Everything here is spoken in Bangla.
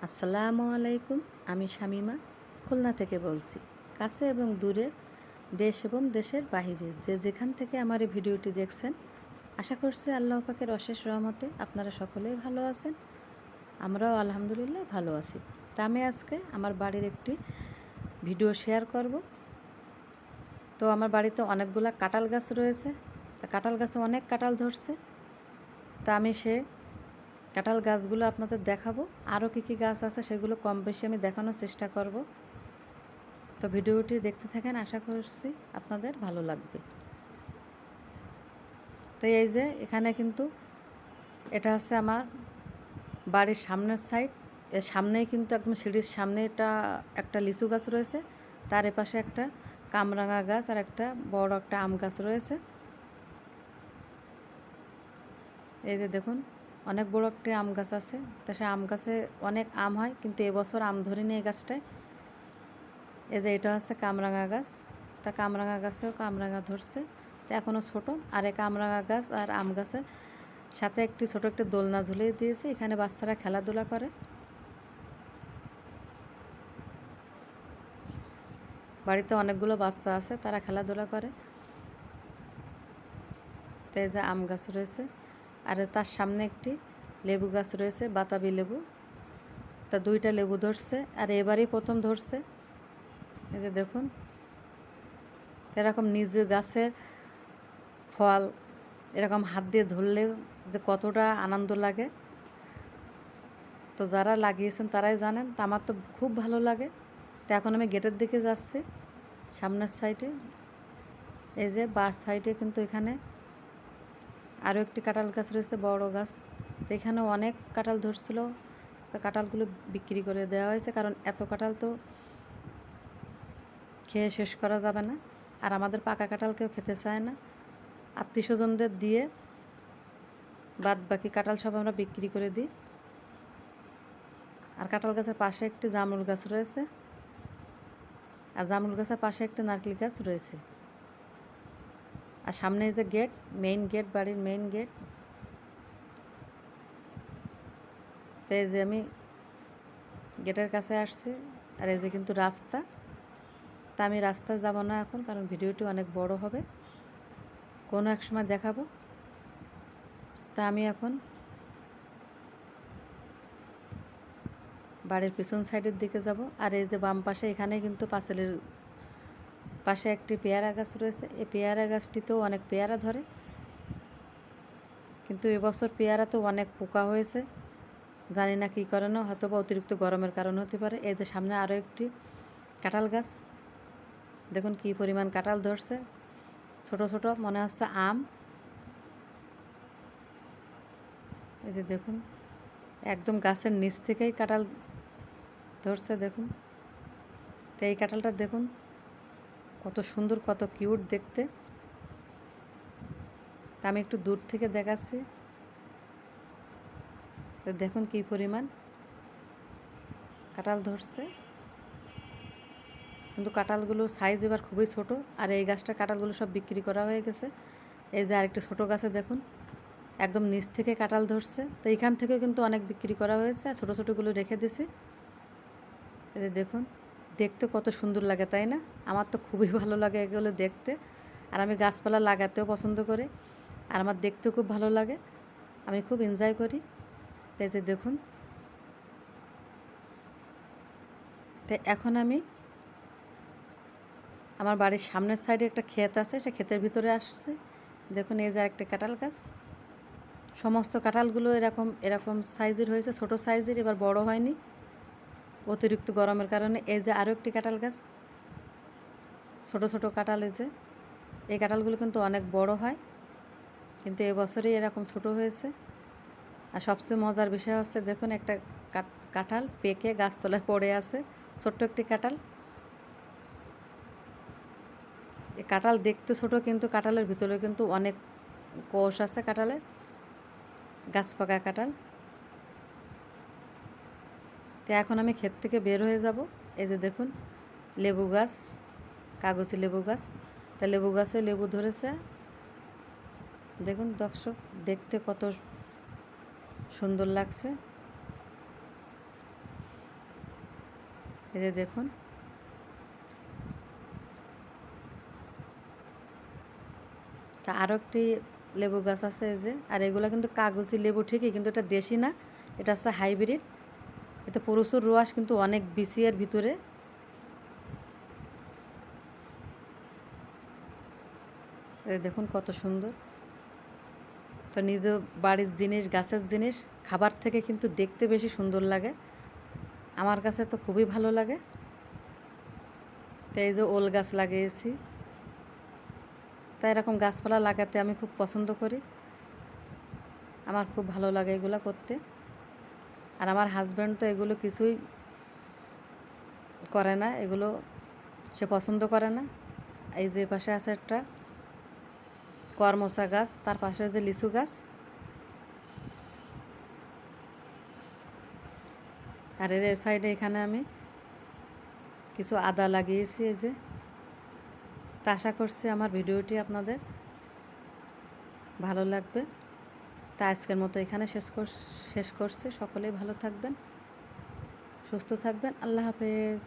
আসসালামু আলাইকুম। আমি শামিমা খুলনা থেকে বলছি। কাছে এবং দূরে, দেশ এবং দেশের বাহিরে যে যেখান থেকে আমার এই ভিডিওটি দেখছেন, আশা করছি আল্লাহ পাকের অশেষ রহমতে আপনারা সকলেই ভালো আছেন। আমরাও আলহামদুলিল্লাহ ভালো আছি। তা আমি আজকে আমার বাড়ির একটি ভিডিও শেয়ার করব। তো আমার বাড়িতে অনেকগুলা কাঁঠাল গাছ রয়েছে। তা কাঁঠাল গাছে অনেক কাঁঠাল ধরছে। তা আমি কাঁঠাল গাছগুলো আপনাদের দেখাবো। আরও কী কী গাছ আছে সেগুলো কম বেশি আমি দেখানোর চেষ্টা করব। তো ভিডিওটি দেখতে থাকেন, আশা করছি আপনাদের ভালো লাগবে। তো এই যে এখানে কিন্তু এটা হচ্ছে আমার বাড়ির সামনের সাইড। এর সামনেই কিন্তু একদম সিঁড়ির সামনে একটা লিচু গাছ রয়েছে, তার এপাশে একটা কামরাঙা গাছ আর একটা বড় একটা আম গাছ রয়েছে। এই যে দেখুন, অনেক বড় একটি আম গাছ আছে। তা সে আম গাছে অনেক আম হয়, কিন্তু এবছর আম ধরেনি এই গাছটায়। এই যে এটা হচ্ছে কামরাঙা গাছ। তা কামরাঙা গাছেও কামরাঙা ধরছে, তা এখনও ছোটো। আর এই কামরাঙা গাছ আর আম গাছের সাথে ছোটো একটি দোলনা ঝুলিয়ে দিয়েছে, এখানে বাচ্চারা খেলাধুলা করে। বাড়িতে অনেকগুলো বাচ্চা আছে, তারা খেলাধুলা করে। তো এই যে আম গাছ রয়েছে, আর তার সামনে একটি লেবু গাছ রয়েছে, বাতাবি লেবু। তা দুইটা লেবু ধরছে, আর এবারই প্রথম ধরছে। এই যে দেখুন, এরকম নিজে গাছের ফল এরকম হাত দিয়ে ধরলে যে কতটা আনন্দ লাগে, তো যারা লাগিয়েছেন তারাই জানেন। তা আমার তো খুব ভালো লাগে। তো এখন আমি গেটের দিকে যাচ্ছি, সামনের সাইডে। এই যে বাস সাইডে কিন্তু এখানে আরও একটি কাঁঠাল গাছ রয়েছে, বড় গাছ। তো এখানেও অনেক কাঁঠাল ধরছিল। তো কাঁঠালগুলো বিক্রি করে দেওয়া হয়েছে, কারণ এত কাঁঠাল তো খেয়ে শেষ করা যাবে না। আর আমাদের পাকা কাঁঠাল কেউ খেতে চায় না, আত্মীয় স্বজনদের দিয়ে বাদ বাকি কাঁঠাল সব আমরা বিক্রি করে দিই। আর কাঁঠাল গাছের পাশে একটি জামরুল গাছ রয়েছে, আর জামরুল গাছের পাশে একটি নারকেল গাছ রয়েছে। আর সামনে যে গেট, মেইন গেট, বাড়ির মেইন গেট। তো এই যে আমি গেটের কাছে আসছি, আর এই যে কিন্তু রাস্তা। তা আমি রাস্তায় যাব না এখন, কারণ ভিডিওটি অনেক বড় হবে, কোনো এক সময় দেখাবো। তা আমি এখন বাড়ির পিছন সাইডের দিকে যাব। আর এই যে বাম পাশে, এখানে কিন্তু পাঁচিলের পাশে একটি পেয়ারা গাছ রয়েছে। এই পেয়ারা গাছটিতেও অনেক পেয়ারা ধরে, কিন্তু এবছর পেয়ারাতেও অনেক পোকা হয়েছে। জানি না কী কারণে, হয়তো বা অতিরিক্ত গরমের কারণ হতে পারে। এই যে সামনে আরও একটি কাঁঠাল গাছ, দেখুন কী পরিমাণ কাঁঠাল ধরছে, ছোট ছোট মনে হচ্ছে আম। এই যে দেখুন, একদম গাছের নিচ থেকেই কাঁঠাল ধরছে, দেখুন। তো এই কাঁঠালটা দেখুন কত সুন্দর, কত কিউট দেখতে। তা আমি একটু দূর থেকে দেখাচ্ছি, তো দেখুন কী পরিমাণ কাঁঠাল ধরছে। কিন্তু কাঁঠালগুলো সাইজ এবার খুবই ছোট। আর এই গাছটার কাঁঠালগুলো সব বিক্রি করা হয়ে গেছে। এই যে আরেকটি ছোটো গাছে দেখুন, একদম নিচ থেকে কাঁঠাল ধরছে। তো এইখান থেকেও কিন্তু অনেক বিক্রি করা হয়েছে, আর ছোটো ছোটোগুলো রেখে দিছি। এই যে দেখুন, দেখতে কত সুন্দর লাগে, তাই না? আমার তো খুবই ভালো লাগে এগুলো দেখতে। আর আমি গাছপালা লাগাতেও পছন্দ করি, আর আমার দেখতেও খুব ভালো লাগে, আমি খুব এনজয় করি। তো এই যে দেখুন, তো এখন আমি আমার বাড়ির সামনের সাইডে একটা ক্ষেত আছে, সে ক্ষেতের ভিতরে আসছে। দেখুন এই যে আরেকটা কাঁঠাল গাছ। সমস্ত কাঁঠালগুলো এরকম এরকম সাইজের হয়েছে, ছোট সাইজের, এবার বড় হয়নি অতিরিক্ত গরমের কারণে। এই যে আরও একটি কাঁঠাল গাছ, ছোট ছোট কাঁঠাল। এই কাঁঠালগুলো কিন্তু অনেক বড় হয়, কিন্তু এবছরই এরকম ছোট হয়েছে। আর সবচেয়ে মজার বিষয় হচ্ছে, দেখুন একটা কাঁঠাল পেকে গাছতলায় পড়ে আছে, ছোট্ট একটি কাঁঠাল। এই কাঁঠাল দেখতে ছোট, কিন্তু কাঁঠালের ভিতরে কিন্তু অনেক কোষ আছে কাঁঠালের, গাছ পাকা কাঁঠাল। তো এখন আমি ক্ষেত থেকে বের হয়ে যাব। এই যে দেখুন লেবু গাছ, কাগজি লেবু গাছ। তা লেবু গাছে লেবু ধরেছে, দেখুন দর্শক, দেখতে কত সুন্দর লাগছে। এই যে দেখুন, তা আরও একটি লেবু গাছ আছে এই যে। আর এগুলো কিন্তু কাগজি লেবু ঠিকই, কিন্তু এটা দেশি না, এটা হচ্ছে হাইব্রিড। এতে প্রচুর রস, কিন্তু অনেক বিচি এর ভিতরে। এই দেখুন কত সুন্দর। তো নিজ বাড়ির জিনিস, গাছের জিনিস খাবার থেকে কিন্তু দেখতে বেশি সুন্দর লাগে। আমার কাছে তো খুবই ভালো লাগে। তো এই যে ওল গাছ লাগিয়েছি। তাই এরকম গাছপালা লাগাতে আমি খুব পছন্দ করি, আমার খুব ভালো লাগে এগুলো করতে। আর আমার হাজব্যান্ড তো এগুলো কিছুই করে না, এগুলো সে পছন্দ করে না। এই যে পাশে আছে একটা করমচা গাছ, তার পাশে যে লিচু গাছ, আর এর সাইডে এখানে আমি কিছু আদা লাগিয়েছি এই যে। তা আশা করছি আমার ভিডিওটি আপনাদের ভালো লাগবে। তা আজকের মতো এখানে শেষ করছি। সকলেই ভালো থাকবেন, সুস্থ থাকবেন। আল্লাহ হাফেজ।